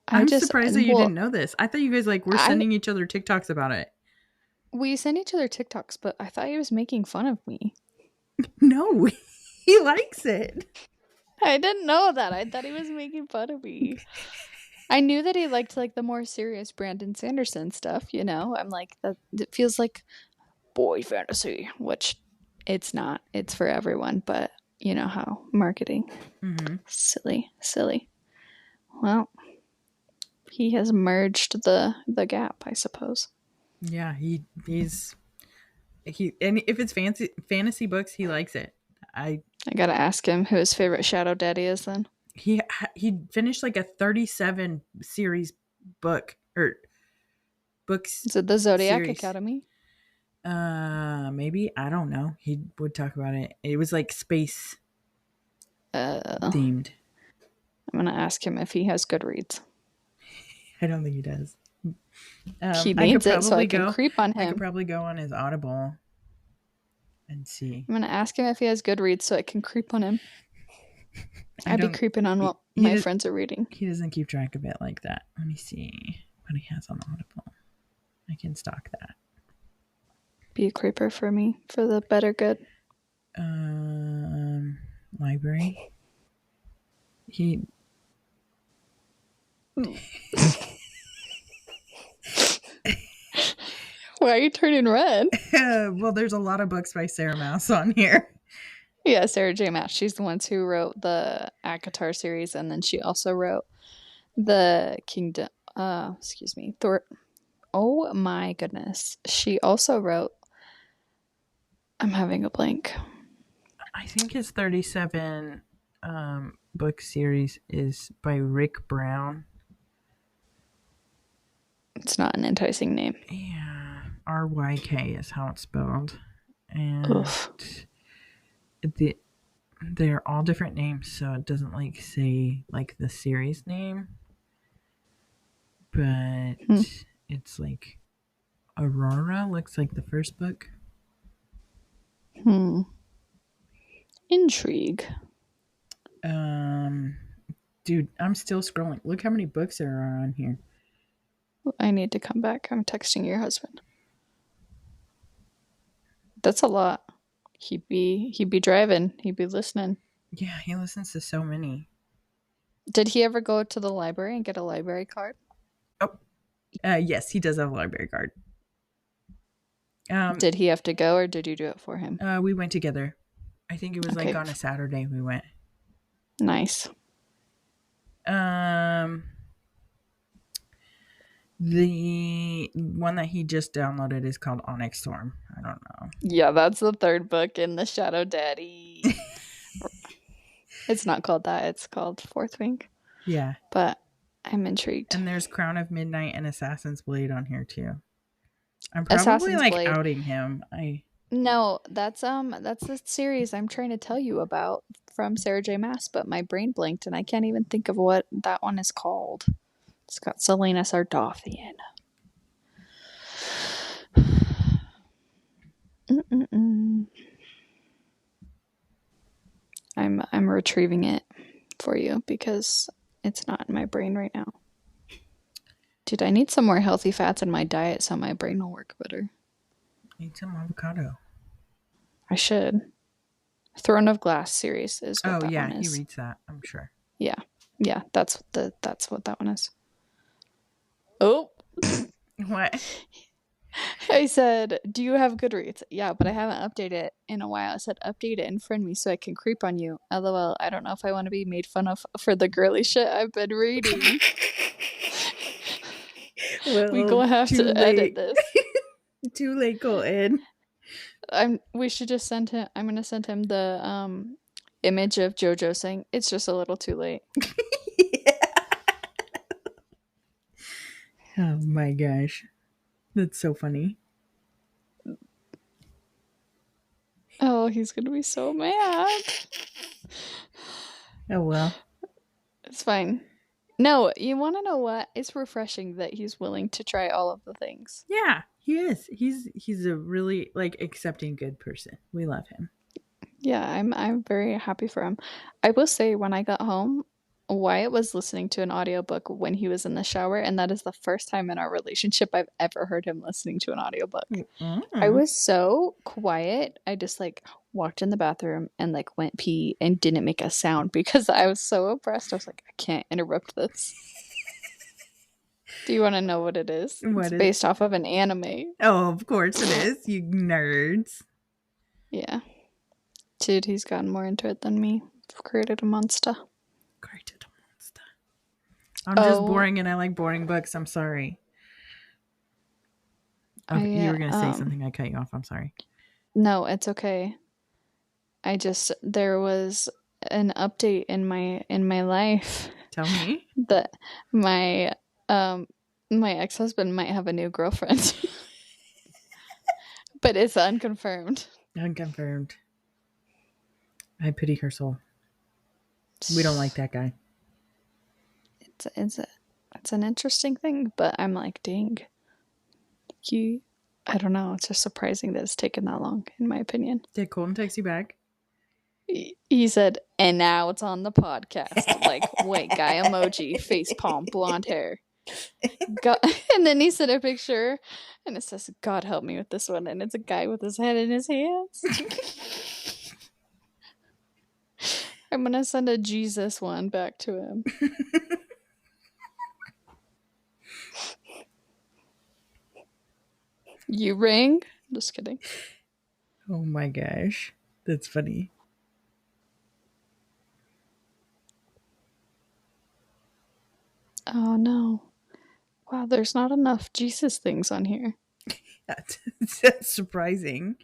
I'm surprised that you didn't know this. I thought you guys were sending each other TikToks about it. We send each other TikToks, but I thought he was making fun of me. No, he likes it. I didn't know that. I thought he was making fun of me. I knew that he liked the more serious Brandon Sanderson stuff, you know? I'm like, that it feels like boy fantasy, which it's not. It's for everyone, but you know how marketing. Mm-hmm. Silly. Well, he has merged the gap, I suppose. Yeah, he's and if it's fantasy books, he likes it. I gotta ask him who his favorite Shadow Daddy is then. He finished a 37 series book or books. Is it the Zodiac series. Academy? Maybe, I don't know. He would talk about it. It was space themed. I'm gonna ask him if he has Goodreads. I don't think he does. He needs it so I can creep on him. I could probably go on his Audible and see. I'm gonna ask him if he has Goodreads so I can creep on him. I'd be creeping on what my friends are reading. He doesn't keep track of it like that. Let me see what he has on Audible. I can stalk that. Be a creeper for me for the better good. Library. Why are you turning red? Well, there's a lot of books by Sarah Maas on here. Yeah, Sarah J. Maas. She's the one who wrote the ACOTAR series, and then she also wrote the Kingdom. Thor. Oh my goodness. She also wrote. I'm having a blank. I think it's 37 book series is by Rick Brown. It's not an enticing name. Yeah, R-Y-K is how it's spelled. And Oof. they're all different names, so it doesn't like say like the series name. But it's like Aurora looks like the first book. Intrigue. Dude, I'm still scrolling. Look how many books there are on here. I need to come back. I'm texting your husband. That's a lot. He'd be driving. He'd be listening. Yeah, he listens to so many. Did he ever go to the library and get a library card? Oh, yes, he does have a library card. Did he have to go, or did you do it for him? We went together. I think it was like on a Saturday we went. Nice. The one that he just downloaded is called Onyx Storm. I don't know. Yeah, that's the third book in the Shadow Daddy. It's not called that. It's called Fourth Wing. Yeah. But I'm intrigued. And there's Crown of Midnight and Assassin's Blade on here too. I'm probably like Blade. Outing him. No, that's the series I'm trying to tell you about from Sarah J. Maas, but my brain blanked and I can't even think of what that one is called. It's got Selena Sardothian. I'm retrieving it for you because it's not in my brain right now. Dude, I need some more healthy fats in my diet so my brain will work better. Eat some avocado. I should. Throne of Glass series is what that one is. He reads that, I'm sure. Yeah, that's what that one is. Oh, what? I said, do you have Goodreads? Yeah, but I haven't updated it in a while. I said, update it and friend me so I can creep on you. LOL, I don't know if I want to be made fun of for the girly shit I've been reading. Well, we gonna have to edit this. Too late, Colton. We should just send him. I'm gonna send him the image of JoJo saying it's just a little too late. Yeah. Oh my gosh, that's so funny. Oh, he's gonna be so mad. Oh well, it's fine. No, you want to know what? It's refreshing that he's willing to try all of the things. Yeah, he is. He's a really like accepting good person. We love him. Yeah, I'm very happy for him. I will say when I got home, Wyatt was listening to an audiobook when he was in the shower, and that is the first time in our relationship I've ever heard him listening to an audiobook. I was so quiet. I just like walked in the bathroom and like went pee and didn't make a sound because I was so oppressed. I was like, I can't interrupt this. Do you want to know what it is? It's based off of an anime. Oh, of course it is, you nerds. Yeah. Dude, he's gotten more into it than me. I've created a monster. I'm just boring and I like boring books. I'm sorry. Okay, you were going to say something. I cut you off. I'm sorry. No, it's okay. There was an update in my life. Tell me. That my ex-husband might have a new girlfriend. But it's unconfirmed. Unconfirmed. I pity her soul. We don't like that guy. It's an interesting thing, but I'm like, dang. I don't know. It's just surprising that it's taken that long, in my opinion. Did Colton text you back? He said, and now it's on the podcast. Like, white guy emoji, face palm, blonde hair. God, and then he sent a picture, and it says, God help me with this one. And it's a guy with his head in his hands. I'm going to send a Jesus one back to him. You ring? Just kidding. Oh my gosh. That's funny. Oh no. Wow, there's not enough Jesus things on here. That's surprising.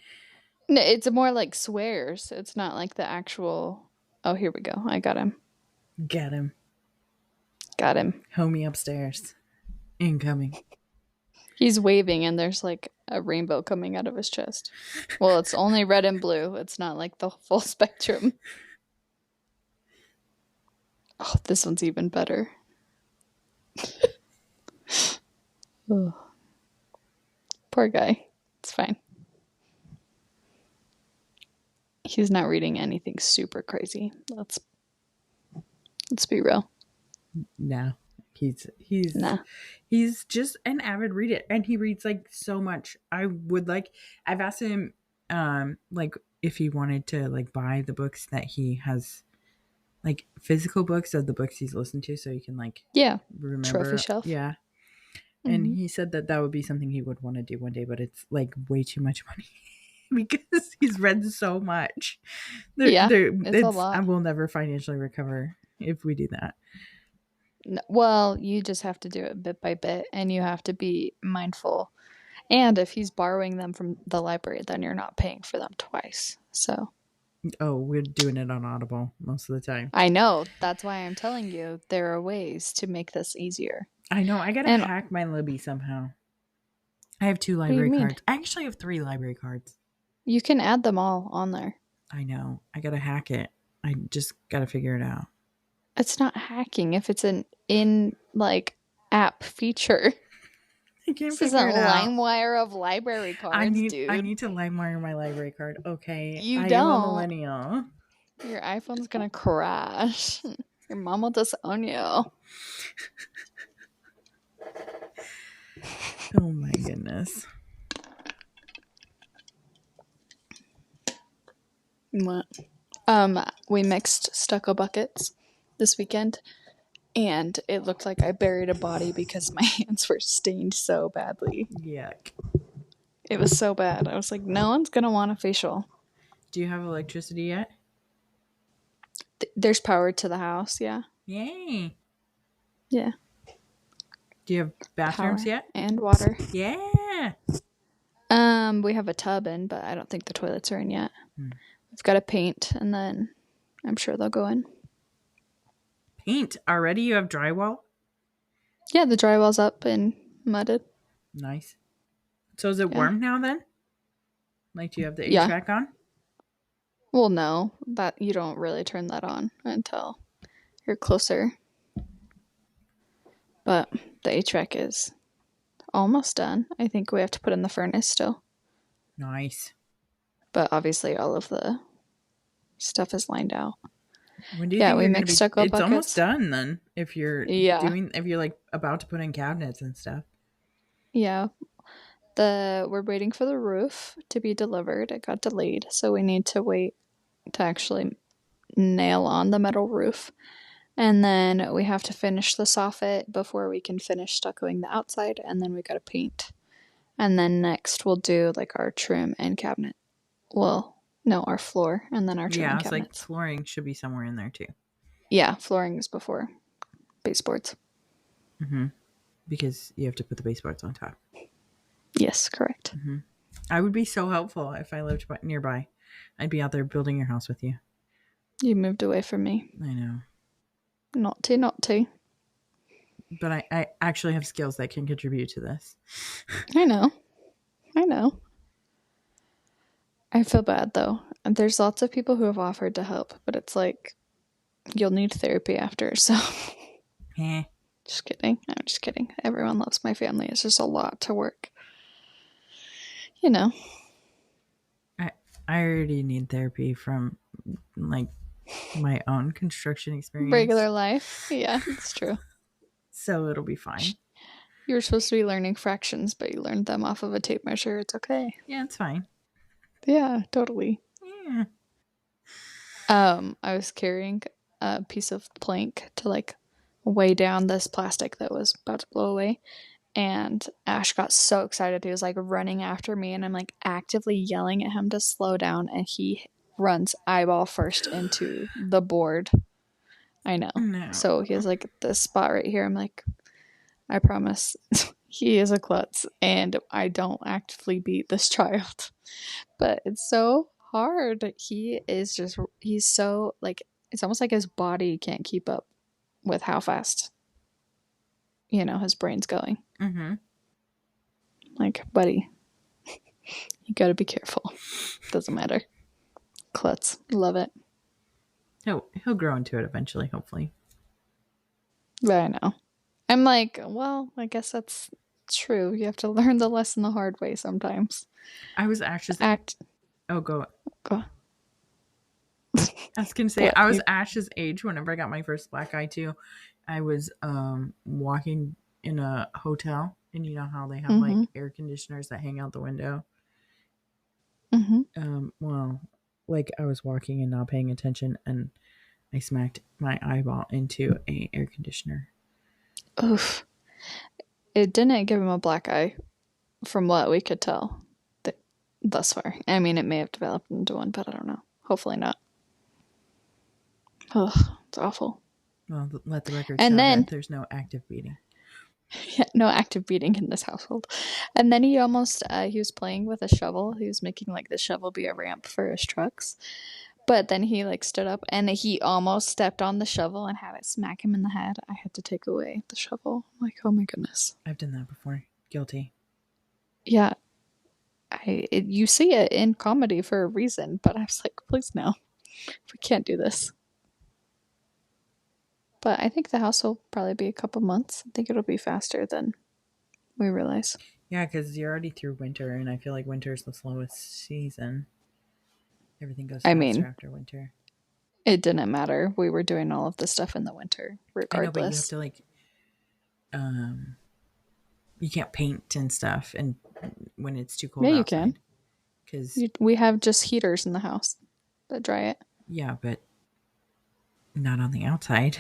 No, it's more like swears. It's not like the actual Oh, here we go. I got him. Get him. Got him. Homie upstairs. Incoming. He's waving and there's like a rainbow coming out of his chest. Well, it's only red and blue. It's not like the full spectrum. Oh, this one's even better. Oh. Poor guy. It's fine. He's not reading anything super crazy. Let's be real. No. He's just an avid reader, and he reads like so much. I've asked him like if he wanted to like buy the books that he has, like physical books of the books he's listened to, so you can like remember. Trophy shelf. Yeah. And he said that would be something he would want to do one day, but it's like way too much money because he's read so much. It's a lot. I will never financially recover if we do that. Well, you just have to do it bit by bit, and you have to be mindful. And if he's borrowing them from the library, then you're not paying for them twice. So. Oh, we're doing it on Audible most of the time. I know. That's why I'm telling you there are ways to make this easier. I know. I gotta hack my Libby somehow. I have 2 library cards. I actually have 3 library cards. You can add them all on there. I know. I gotta hack it. I just gotta figure it out. It's not hacking if it's an like app feature. I can't this isn't LimeWire of library cards, dude. I need to LimeWire my library card. Okay. You don't. I'm a millennial. Your iPhone's gonna crash. Your mom will disown you. Oh my goodness. What? We mixed stucco buckets this weekend, and it looked like I buried a body because my hands were stained so badly. Yuck. It was so bad. I was like, no one's gonna want a facial. Do you have electricity yet? There's power to the house, yeah. Yay. Yeah. Do you have bathrooms yet? And water. Yeah. We have a tub in, but I don't think the toilets are in yet. We've got to paint, and then I'm sure they'll go in. Paint? Already? You have drywall? Yeah, the drywall's up and mudded. Nice. So is it warm now then? Like, do you have the HVAC on? Well, no. That you don't really turn that on until you're closer. But the HVAC is almost done. I think we have to put in the furnace still. Nice. But obviously all of the stuff is lined out. When do you think we mixed stucco buckets? It's almost done then. If you're like about to put in cabinets and stuff. Yeah. We're waiting for the roof to be delivered. It got delayed, so we need to wait to actually nail on the metal roof. And then we have to finish the soffit before we can finish stuccoing the outside, and then we gotta paint. And then next we'll do like our trim and cabinet. Well, no, our floor, and then our trim and cabinets. Yeah, it's like flooring should be somewhere in there too. Yeah, flooring is before baseboards. Mm-hmm. Because you have to put the baseboards on top. Yes, correct. Mm-hmm. I would be so helpful if I lived nearby. I'd be out there building your house with you. You moved away from me. I know. Not to. But I actually have skills that can contribute to this. I know. I feel bad though. There's lots of people who have offered to help, but it's like you'll need therapy after, so. Just kidding. I'm just kidding. Everyone loves my family. It's just a lot to work. You know. I already need therapy from like my own construction experience. Regular life. Yeah, it's true. So it'll be fine. You were supposed to be learning fractions, but you learned them off of a tape measure. It's okay. Yeah, it's fine. Yeah, totally. Yeah. I was carrying a piece of plank to like weigh down this plastic that was about to blow away. And Ash got so excited. He was like running after me, and I'm like actively yelling at him to slow down, and he runs eyeball first into the board. I know. No. So he has like this spot right here. I'm like, I promise he is a klutz, and I don't actively beat this child. But it's so hard. He's so like it's almost like his body can't keep up with how fast, his brain's going. Mm-hmm. Like, buddy, you gotta be careful. Doesn't matter. Klutz. Love it. He'll grow into it eventually, hopefully. But I know. I'm like, well, I guess that's true. You have to learn the lesson the hard way sometimes. I was Ash's Oh, go. Go. I was gonna say I was Ash's age whenever I got my first black eye too. I was walking in a hotel, and you know how they have like air conditioners that hang out the window. Well, like I was walking and not paying attention, and I smacked my eyeball into a air conditioner. Oof. It didn't give him a black eye, from what we could tell thus far. I mean, it may have developed into one, but I don't know. Hopefully not. Ugh, it's awful. Well, let the record show that there's no active beating. Yeah, no active beating in this household. And then he almost, he was playing with a shovel. He was making like the shovel be a ramp for his trucks. But then he like stood up and he almost stepped on the shovel and had it smack him in the head. I had to take away the shovel. I'm like, oh my goodness. I've done that before. Guilty. Yeah. You see it in comedy for a reason, but I was like, please no. We can't do this. But I think the house will probably be a couple months. I think it'll be faster than we realize. Yeah, because you're already through winter, and I feel like winter is the slowest season. Everything goes faster after winter. It didn't matter. We were doing all of the stuff in the winter, regardless. I know, but you have to like, you can't paint and stuff, and when it's too cold. Yeah, you can. Because we have just heaters in the house that dry it. Yeah, but not on the outside.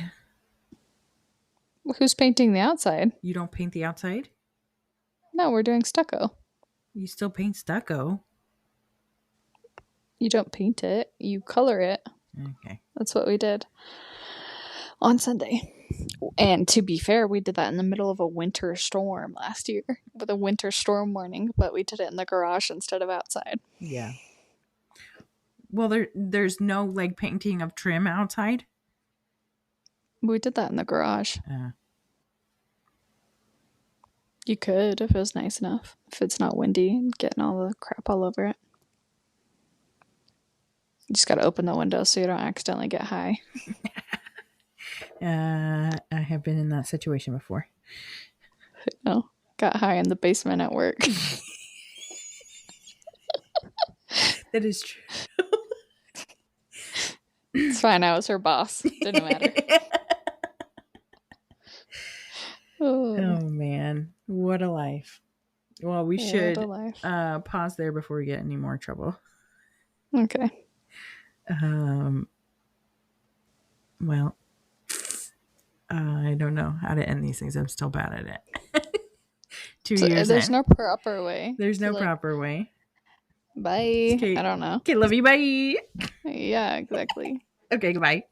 Who's painting the outside? You don't paint the outside? No, we're doing stucco. You still paint stucco? You don't paint it. You color it. Okay. That's what we did on Sunday. And to be fair, we did that in the middle of a winter storm last year with a winter storm warning, but we did it in the garage instead of outside. Yeah. Well, there's no like painting of trim outside? We did that in the garage. You could if it was nice enough. If it's not windy and getting all the crap all over it. You just got to open the window so you don't accidentally get high. I have been in that situation before. No, got high in the basement at work. That is true. It's fine. I was her boss. Didn't matter. Oh man, what a life. Well, we should pause there before we get any more trouble. Okay. Well, I don't know how to end these things. I'm still bad at it. 2 years There's no proper way. There's no proper way. Bye. Okay. I don't know. Okay, love you. Bye. Yeah, exactly. Okay, goodbye.